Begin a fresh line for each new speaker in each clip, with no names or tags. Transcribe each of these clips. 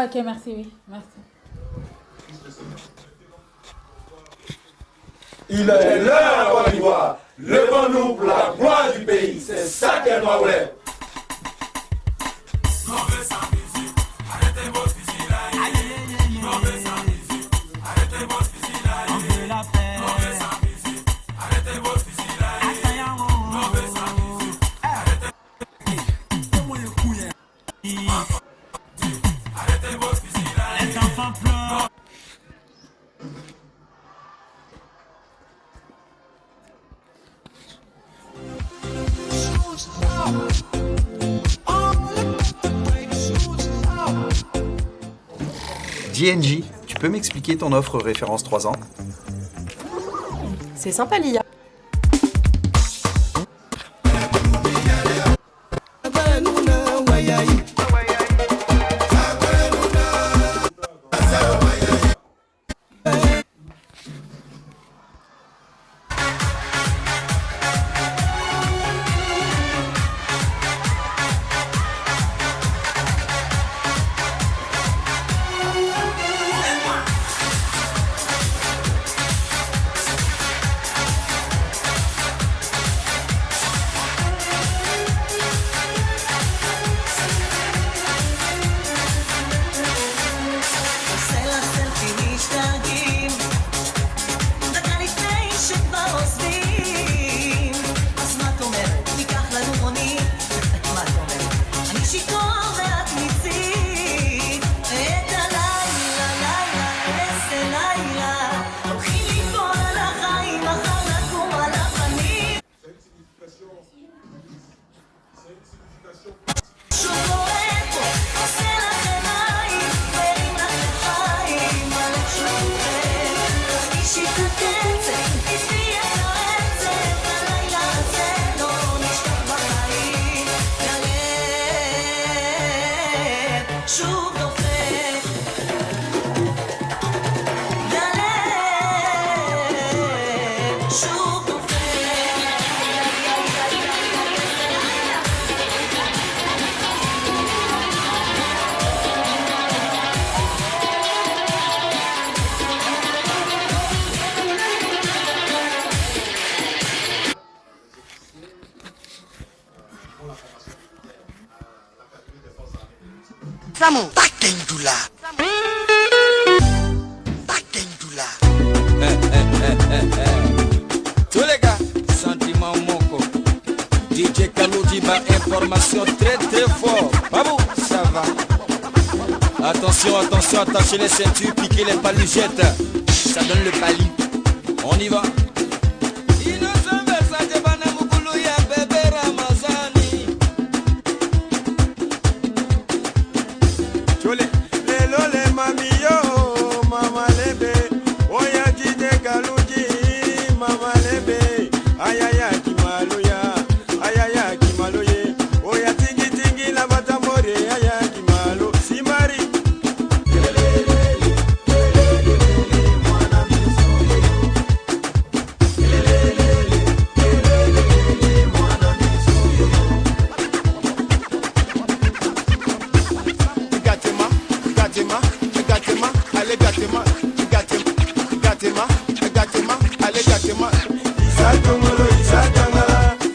Ah, ok, merci, oui. Merci.
Il est l'heure, Côte d'Ivoire. Levons-nous pour la gloire du pays. C'est ça qu'elle m'a voulu.
JNJ, tu peux m'expliquer ton offre référence 3 ans?
C'est sympa l'IA.
Samo Bakendula. Bakendula.
Tous les gars, sentiment moko. DJ Kaloudi ma information très très fort. Babou, ça va. Attention, attention, attachez les ceintures, piquez les paluchettes. Ça donne le pali. On y va.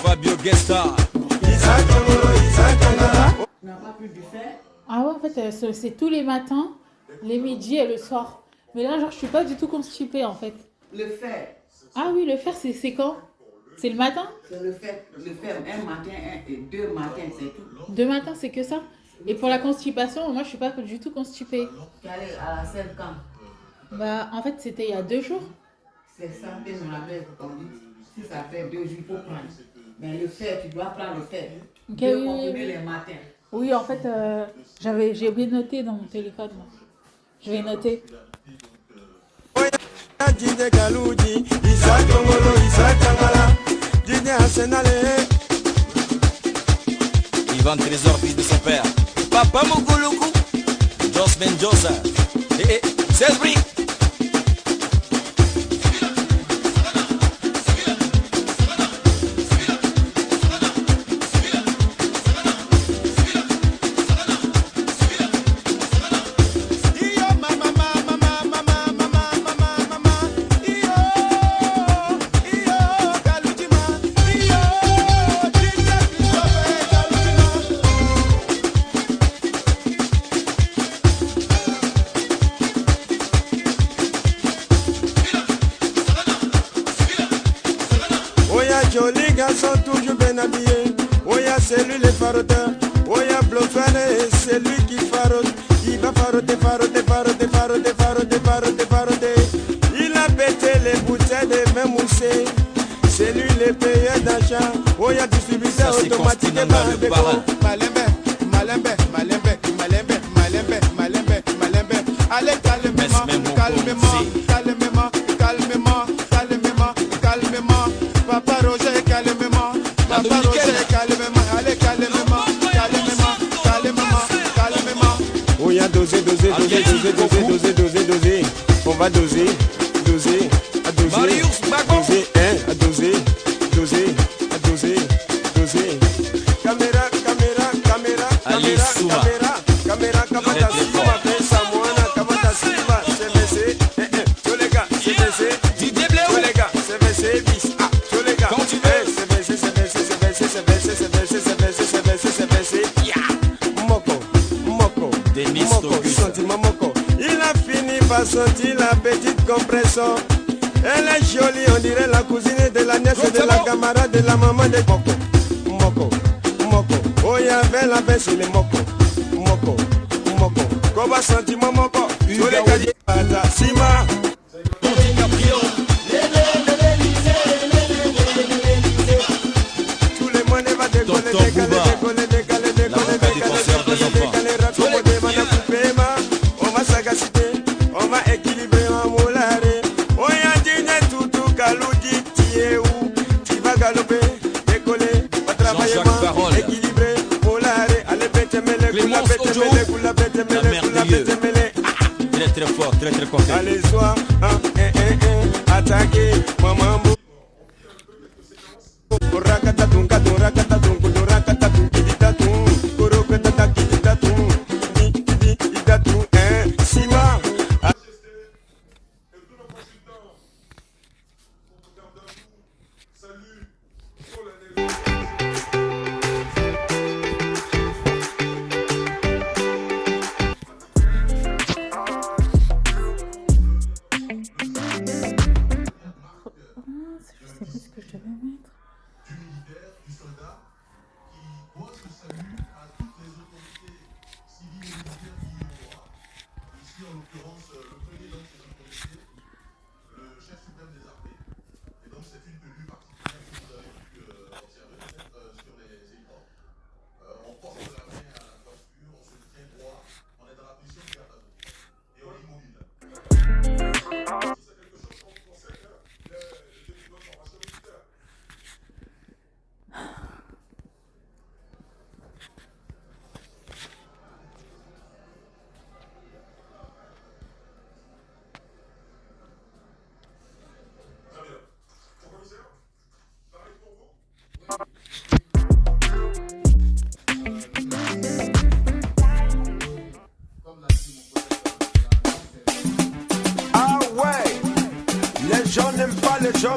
Fabio Guesta.
Ah ouais, en fait, c'est tous les matins, les midis et le soir. Mais là, genre, je suis pas du tout constipée, en fait.
Le fer.
Ah oui, le fer, c'est quand? C'est le matin?
C'est le fer, un matin et 2 matins, c'est tout.
2 matins, c'est que ça? Et pour la constipation, moi, je suis pas du tout constipée.
Tu allais à la selle quand?
Bah, en fait, c'était il y a 2 jours.
C'est ça que nous avait répondu. Si ça fait 2 jours, il faut prendre. Mais le fer, tu dois prendre le fer.
Okay,
2 comprimés les matins.
Oui, en fait, j'ai oublié de noter dans mon téléphone. Moi. Je vais noter.
Ivan Trésor, fils de son père. Papa Muguluku. Jos Mendoza. Et Cesbri.
joli garçon toujours bien habillé. Oh y'a c'est lui le faroteur. Oh y'a Blofane, c'est lui qui farote. Il va faroter. Il a pété les bouteilles de vin moussé. C'est lui le payeur d'achat. Oh y'a distributeur automatique et Malembe. Allez calmement. Papa Roger calmement. Allez calmement. Oh y'a doser. On va doser.
Marius Bagon.
Doser. Caméra.
Ali Souma.
Caméra, Kamata Silva, CVC, tous les gars, CVC,
Didier Bléou.
tous les gars, CVC, bis, tous les gars,
Quand tu veux.
CVC, Moko,
Denis Togus.
sentiment Moko. Il a fini par sentir la petite compression. Elle est jolie, on dirait la cousine de la nièce de la camarade de la maman de Moko. Oh, il y avait la baisse sur les Moko. Koba sentiment Moko. Tous les gars disent Pata Sima. Tout le monde va décoller. On va s'agaciter, on va équilibrer un moulare. On y a dit tout Kaloudi, tu es où? Tu vas galoper, décoller, va travailler, équilibrer, moulare. Allez, bête mêlée, goula bête mêlée.
Il est très fort, très content.
Allez, sois, attaquer, maman.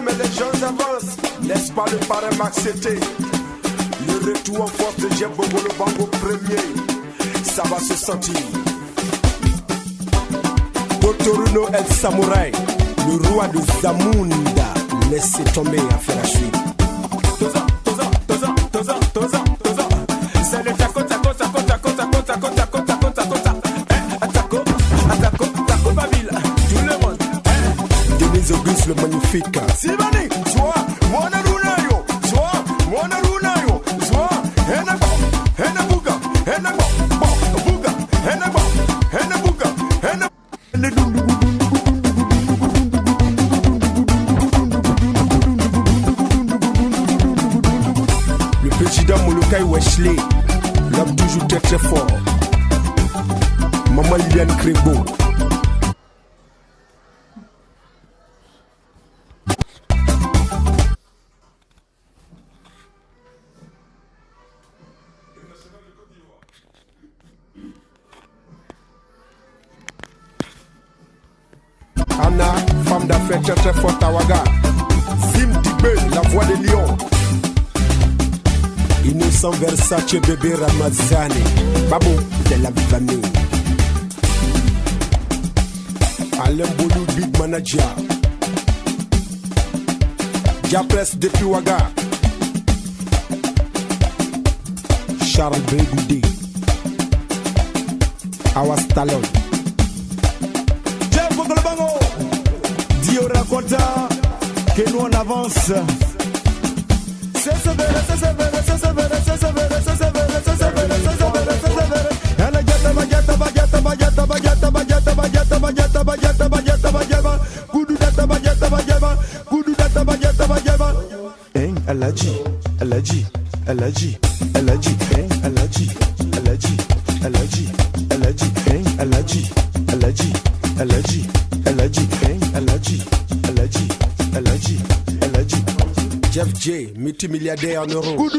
Mais les gens avancent, laisse pas le parrain m'accepter. Le retour en force de Jeff Bobo, le bango premier, ça va se sentir. Totoruno El Samouraï, le roi de Zamunda, laissez tomber à faire la suite. Toza, c'est le taco, Babila, tout le monde. Denise Auguste le magnifique. Sylvanie, Zoa, Mwana Runayo, Hena Buga, Le président Molokai Wesley, l'homme toujours très fort. Maman Liliane Crébo. Anna, femme d'affaires très forte à Ouaga. Zim Dibé, la voix des lions. Innocent Versace, bébé Ramazani. Babou de la famille. Alain Boulou, big manager. Diapresse depuis Ouaga.
Charles Bégoudé, Awa Stallone, Jeff Bogolobango, Dio Rakota, que nous on avance. C'est sévère, c'est sévère, c'est sévère, c'est sévère, c'est sévère, c'est sévère, c'est sévère, c'est sévère. Elle gata bagata bagata bagata bagata bagata bagata bagata bagata bagata bagata kudu data bagata bagata kudu data bagata bagata. Hein, Alaji, Alaji, Alaji, Alaji, hein, Alaji, Alaji, Alaji, Alaji, hein, Alaji, Alaji, Alaji, Alaji, hein, Alaji, Alaji, Alaji, Alaji. Jeff J, multimilliardaire en euros.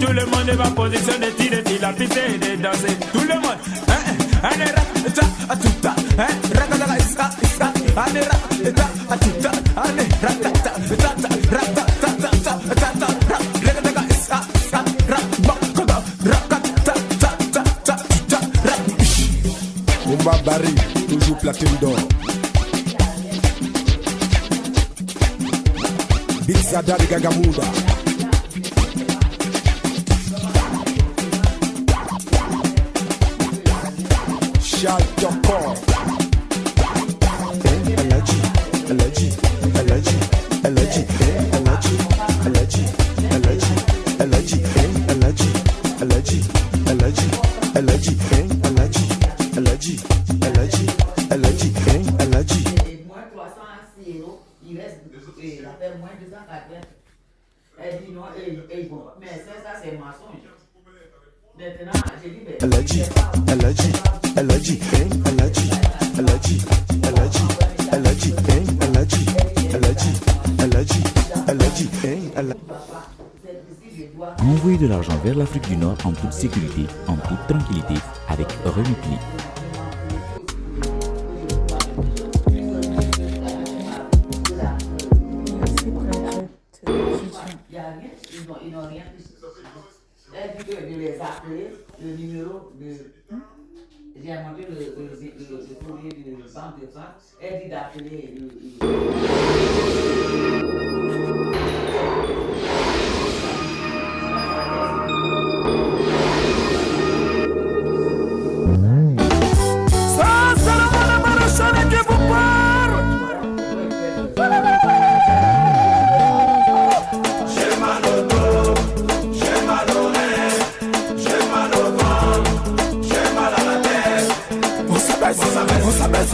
Tout le monde va positionner, tirer, la piste et de danser. Tout le monde,
Mumba Barry, toujours platine d'or. Big Sada de Gagamuda. Charles Tokor. Alaji, Alaji, Alaji, Alaji, Alaji, Alaji, Alaji, Alaji, Alaji, Alaji, Alaji, Alaji, Alaji, Alaji, Alaji, Alaji, Alaji.
Et moins 306 €, il reste, il a fait moins 280. Elle dit non, et bon, mais ça c'est mensonge. Maintenant, j'ai dit, mais.
Alaji, Alaji, Alaji, Alaji, Alaji, Alaji, Alaji, Alaji, Alaji, Alaji, Alaji, Alaji.
Envoyer de l'argent vers l'Afrique du Nord en toute sécurité, en toute tranquillité, avec Remitly.
Il n'y a rien, ils n'ont rien. Elle dit que de les appeler, le numéro de. J'ai inventé le courrier de Banque de France. Elle dit d'appeler
ça c'est la bonne marathon qui vous parle.
J'ai mal au dos, j'ai mal au nez, j'ai mal au ventre, j'ai mal à la tête.
On s'abaisse, on s'abaisse, on s'abaisse, on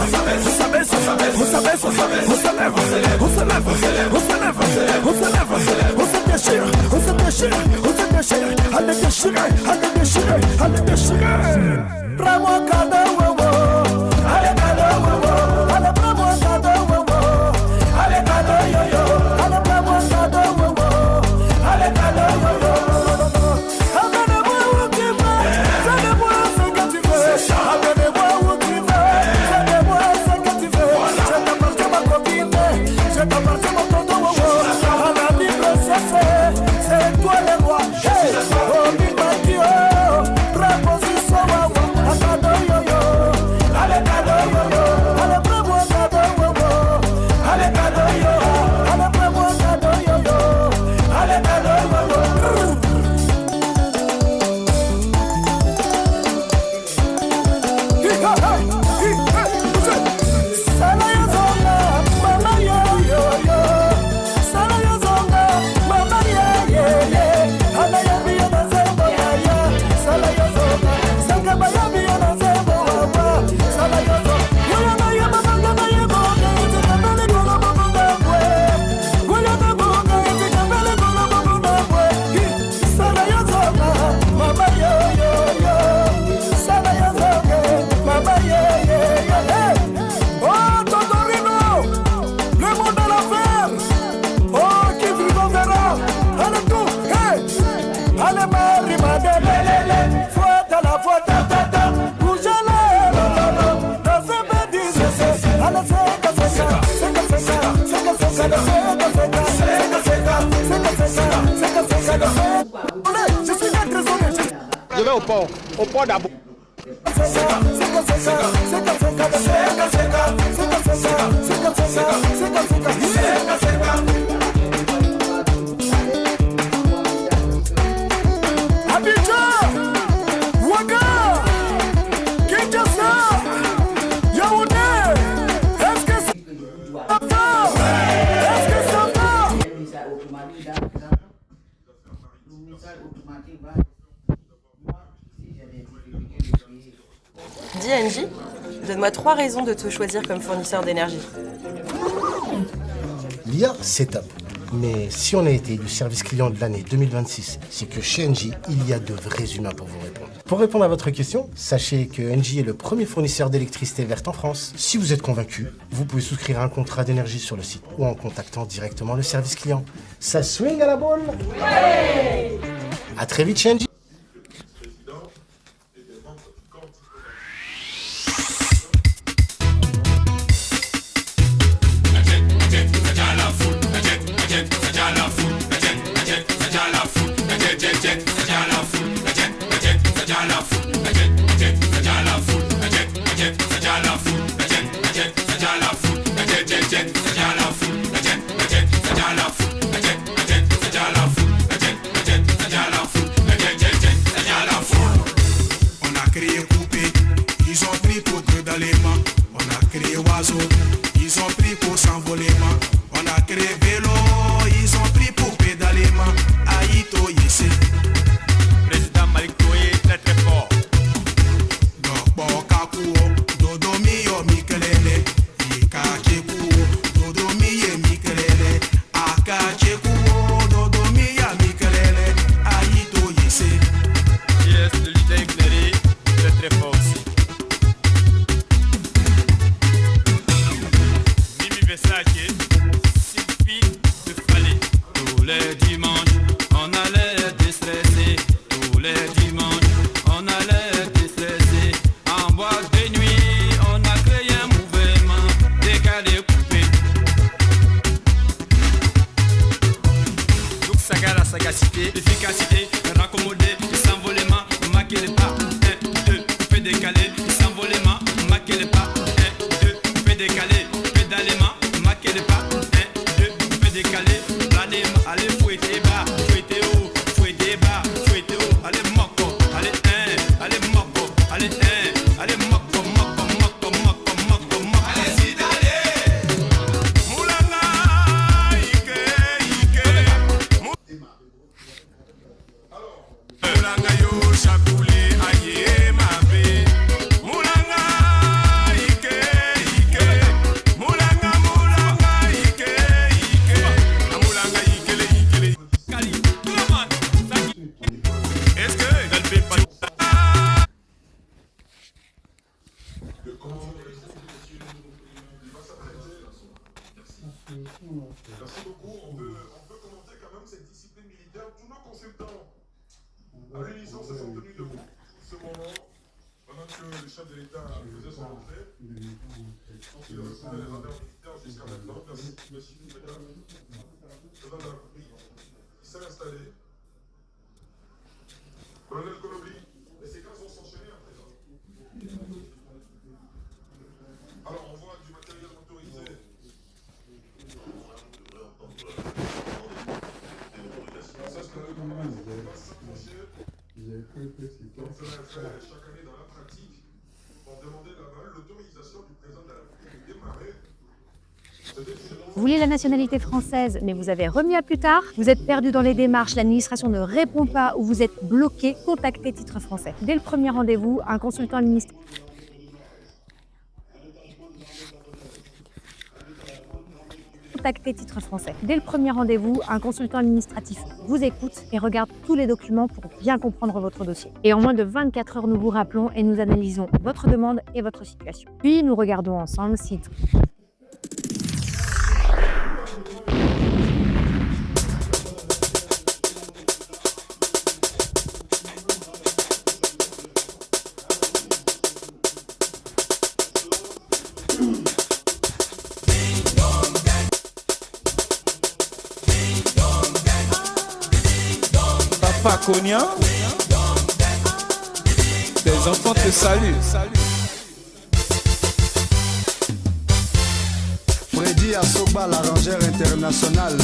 s'abaisse, on s'abaisse, on s'abaisse, on s'abaisse, on se lève, on se lève, on se lève, on se lève, on se lève, on se lève, on se lève, on se déchire, on se déchire, on se déchire, allez déchirer, allez déchirer, allez déchirer. Prends-moi cadeau, wowo, allez cadeau, wowo, allez prends-moi cadeau, wowo, allez cadeau, yo-yo, allez prends-moi cadeau, wowo, allez cadeau, yo-yo. Amenez-moi où tu veux, donnez-moi ce que tu veux, amenez-moi où tu veux, donnez-moi ce que tu veux. Je t'appartiens ma copine, je t'appartiens mon tonton, wowo, à la Bible c'est toi le roi. Hey, oh, Big Mathieu, préposition, wowo. Allez cadeau yo-yo, allez prends-moi cadeau yo-yo, allez cadeau yo-yo, allez prends-moi cadeau yo-yo, allez cadeau yo-yo. Sala ya zonga, mama yo-yo-yo, sala ya zonga, mama ye-ye-ye, ala ya biya na zembo ya-ya, sala ya zonga, sanga ba ya biya na zembo wa-wa. Allez, Marie, Madeleine, fouette à la fouette, tata, bouge
vais au port d'abord.
DNG, donne-moi 3 raisons de te choisir comme fournisseur d'énergie.
L'IA, c'est top. Mais si on a été élu service client de l'année 2026, c'est que chez Engie, il y a de vrais humains pour vous répondre. Pour répondre à votre question, sachez que Engie est le premier fournisseur d'électricité verte en France. Si vous êtes convaincu, vous pouvez souscrire un contrat d'énergie sur le site ou en contactant directement le service client. Ça swing à la boule. Ouais. À très vite chez Engie.
On a créé poupée, ils ont pris pour que dans les mains. On a créé oiseau, ils ont pris pour s'envoler main. On a créé vélo, ils ont pris pour pédaler main. Aïto Yessé.
Président Malik Toye, très très fort.
Dokbo Kakuo, Dodomio Mikelele. Ika Chekuo, Dodomiye Mikelele. Aka Chekuo, Dodomiya Mikelele. Aïto Yessé.
Yes, le leader éclairé, très très fort aussi. Mimi Versace, Sylvie de Fallait. Tous les dimanches, on allait déstresser. Tous les dimanches, on allait déstresser. En boîte de nuit, on a créé un mouvement décalé coupé. Donc ça garde la sagacité, l'efficacité, raccommodé, s'envolement, maquer les pas. 1, 2, fait décaler, s'envolement, maquer les pas. 1, 2, fait décaler, pédalement, maquer les pas. 1, 2, fait décaler, planer, allez fouetter bas, fouetter haut, fouetter bas, fouetter haut, allez moko, allez 1, allez moko, allez 1, allez moko, moko, moko, moko, moko, moko. Allez-y d'aller, moulanga, ike, ike. Moulanga yo chakoulé, aïe ma bé. Moulanga, ike, ike. Moulanga, moulanga, ike, ike. A moulanga, ikele, ikele. Kali, tout le monde. Est-ce que elle fait pas
Merci beaucoup. On peut commenter quand même cette discipline militaire. Tous nos consultants à l'unisson se sont tenus debout ce moment pendant que le chef de l'État faisait son entrée. Je pense qu'il recevait les affaires militaires jusqu'à maintenant. Merci, monsieur, mesdames. Président de la République, il s'est installé. Colonel Colobli, les séquences vont s'enchaîner à présent. Alors, on voit du matériel motorisé. Ça, c'est le commandement qui va s'approcher. Comme cela est fait chaque année dans la pratique, pour demander l'autorisation du président de la République de démarrer.
Vous voulez la nationalité française, mais vous avez remis à plus tard. Vous êtes perdu dans les démarches, l'administration ne répond pas ou vous êtes bloqué. Contactez Titre Français. Dès le premier rendez-vous, un consultant administratif. Contactez Titre Français. Dès le premier rendez-vous, un consultant administratif vous écoute et regarde tous les documents pour bien comprendre votre dossier. Et en moins de 24 heures, nous vous rappelons et nous analysons votre demande et votre situation. Puis nous regardons ensemble si...
Papa Konya, Tes enfants te saluent.
Freddy Asoba, l'arrangeur international.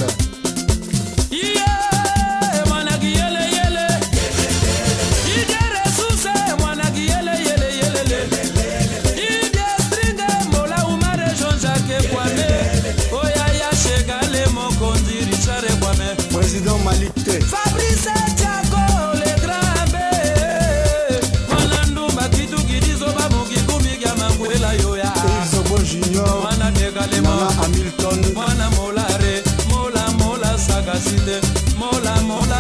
Président Malité.
Fabrice Thiago, le grand B. Manandu Makitu Kidizo Bamuki Kumiga Manguela Yoya.
Ilzobo Junior.
Mana Degalema.
Mana Hamilton.
Mana Molare. Mola Sagacité. Mola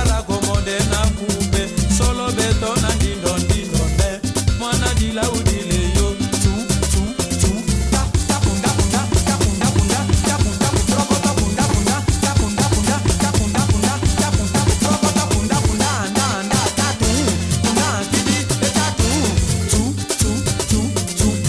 Rakomode na Coupe. Solo Beton and Dindon. Mana Dila Udile yo.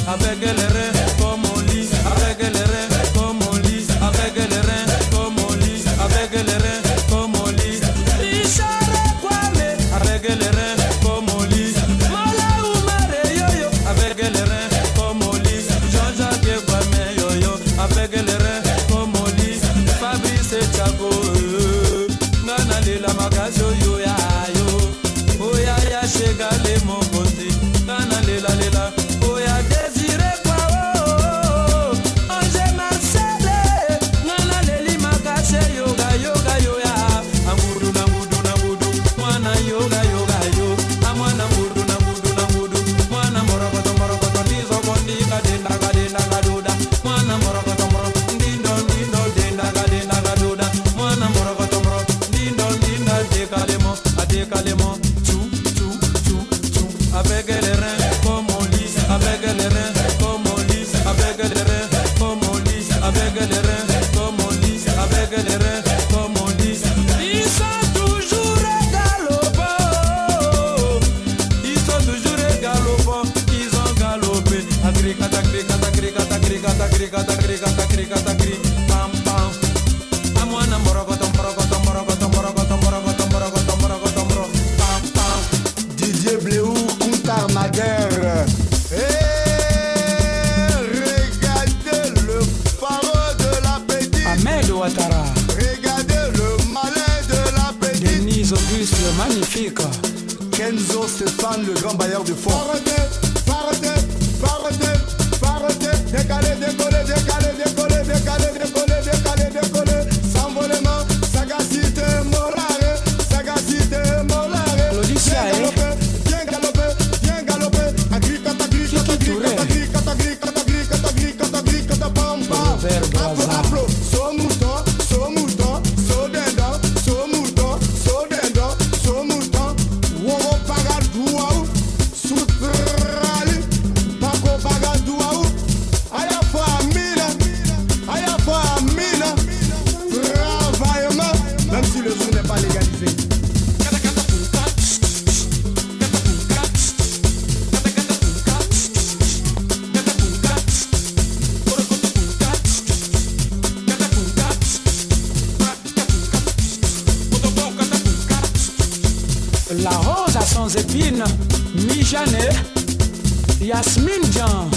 Avec les reins comme on lit, avec les reins comme on lit, avec les reins comme on lit, avec les reins comme on lit. Richard Kwame, avec les reins comme on lit. Mola Oumare Yoyo, avec les reins comme on lit. Jean-Jacques Kwame Yoyo, avec les reins comme on lit. Fabrice Thiago, Nana Lila Magazo Yoya Yo, Oya Ya Shega Le Mokondi, Nana Lila. Avec les reins comme on lit, avec les reins comme on lit, avec les reins comme on lit, avec les reins comme on lit, avec les reins comme on lit. Ils sont toujours galopants, ils sont toujours galopants, ils ont galopé. Agricata, pam pam. Amwana morogotom.
Didier Bléou, Kuntar Naguère. Regardez le phare de l'appétit.
Ahmed Ouattara.
Regardez le malin de l'appétit.
Denise Auguste, le magnifique.
Kenzo Stéphane, le grand bailleur de fonds. Décoller. S'envolement, sagacité, molare.
L'Odyssée,
Bien galopé. Agricata, pampa. Aplo, so mouton, so dindon. Wowo pagadouaou, soutrali, bako pagadouaou. Aya fois mille, travaillement, même si le jour n'est pas légalisé.
La rose à sans épines, mi-janet, Yasmine Jean.